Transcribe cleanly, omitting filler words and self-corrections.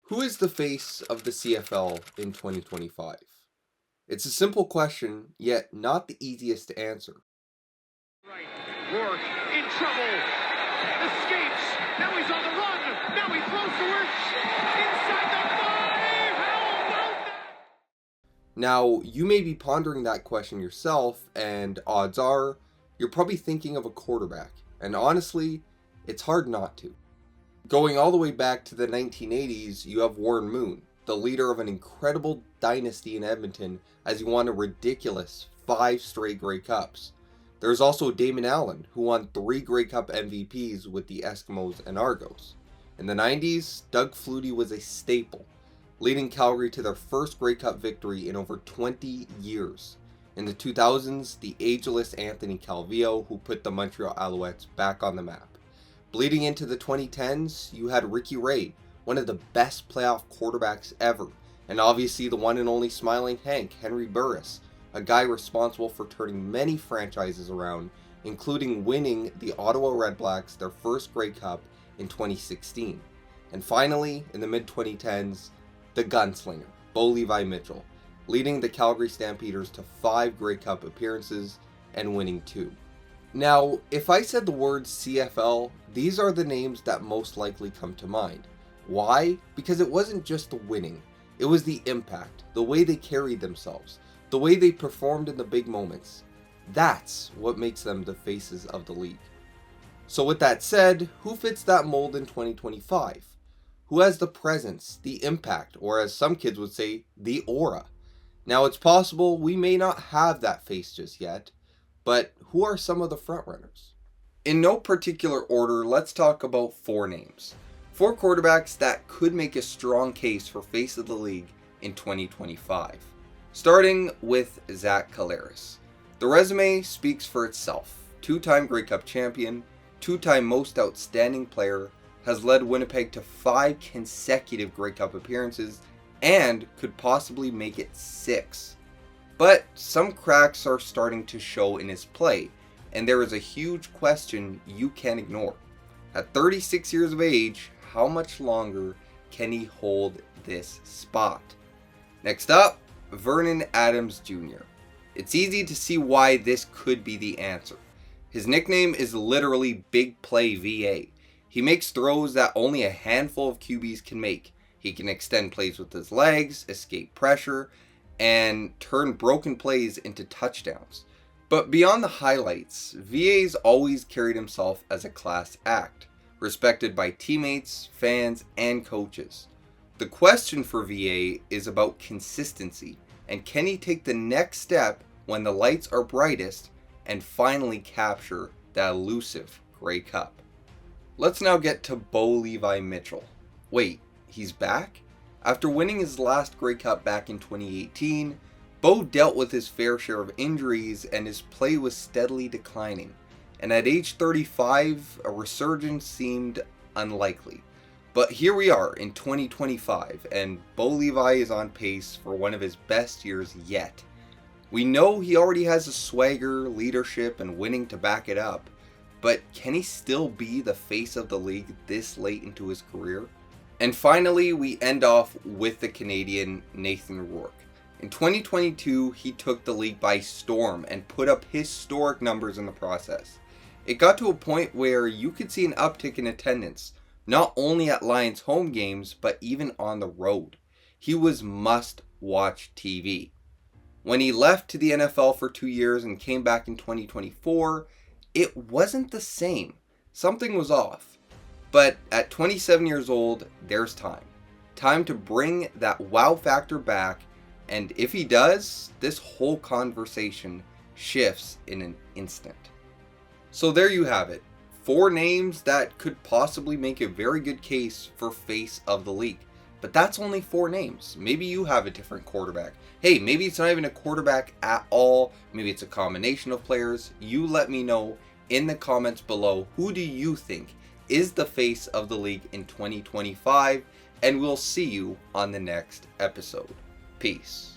Who is the face of the CFL in 2025? It's a simple question, yet not the easiest to answer. Right. Rourke in trouble. Escapes. Now he's on the run. Now he throws towards inside the 5. How about that? Now, you may be pondering that question yourself, and odds are you're probably thinking of a quarterback. And honestly, it's hard not to. Going all the way back to the 1980s, you have Warren Moon, the leader of an incredible dynasty in Edmonton, as he won a ridiculous 5 straight Grey Cups. There's also Damon Allen, who won 3 Grey Cup MVPs with the Eskimos and Argos. In the 90s, Doug Flutie was a staple, leading Calgary to their first Grey Cup victory in over 20 years. In the 2000s, the ageless Anthony Calvillo, who put the Montreal Alouettes back on the map. Bleeding into the 2010s, you had Ricky Ray, one of the best playoff quarterbacks ever, and obviously the one and only Smiling Hank, Henry Burris, a guy responsible for turning many franchises around, including winning the Ottawa Redblacks their first Grey Cup in 2016. And finally, in the mid-2010s, the gunslinger, Bo Levi Mitchell, leading the Calgary Stampeders to 5 Grey Cup appearances and winning 2. Now, if I said the word CFL, these are the names that most likely come to mind. Why? Because it wasn't just the winning, it was the impact, the way they carried themselves, the way they performed in the big moments. That's what makes them the faces of the league. So with that said, who fits that mold in 2025? Who has the presence, the impact, or as some kids would say, the aura? Now it's possible we may not have that face just yet, but who are some of the frontrunners? In no particular order, let's talk about 4 names. 4 quarterbacks that could make a strong case for face of the league in 2025. Starting with Zach Collaros. The resume speaks for itself. 2-time Grey Cup champion, 2-time most outstanding player, has led Winnipeg to 5 consecutive Grey Cup appearances, and could possibly make it 6. But some cracks are starting to show in his play, and there is a huge question you can't ignore. At 36 years of age, how much longer can he hold this spot? Next up, Vernon Adams Jr. It's easy to see why this could be the answer. His nickname is literally Big Play VA. He makes throws that only a handful of QBs can make. He can extend plays with his legs, escape pressure, and turn broken plays into touchdowns. But beyond the highlights, VA's always carried himself as a class act, respected by teammates, fans, and coaches. The question for VA is about consistency, and can he take the next step when the lights are brightest and finally capture that elusive Grey Cup? Let's now get to Bo Levi Mitchell. Wait, he's back? After winning his last Grey Cup back in 2018, Bo dealt with his fair share of injuries and his play was steadily declining. And at age 35, a resurgence seemed unlikely. But here we are in 2025, and Bo Levi is on pace for one of his best years yet. We know he already has the swagger, leadership, and winning to back it up, but can he still be the face of the league this late into his career? And finally, we end off with the Canadian Nathan Rourke. In 2022, he took the league by storm and put up historic numbers in the process. It got to a point where you could see an uptick in attendance, not only at Lions home games, but even on the road. He was must-watch TV. When he left to the NFL for 2 years and came back in 2024, it wasn't the same. Something was off. But at 27 years old, there's time. Time to bring that wow factor back, and if he does, this whole conversation shifts in an instant. So there you have it. 4 names that could possibly make a very good case for face of the league. But that's only 4 names. Maybe you have a different quarterback. Hey, maybe it's not even a quarterback at all. Maybe it's a combination of players. You let me know in the comments below. Who do you think is the face of the league in 2025? And we'll see you on the next episode. Peace.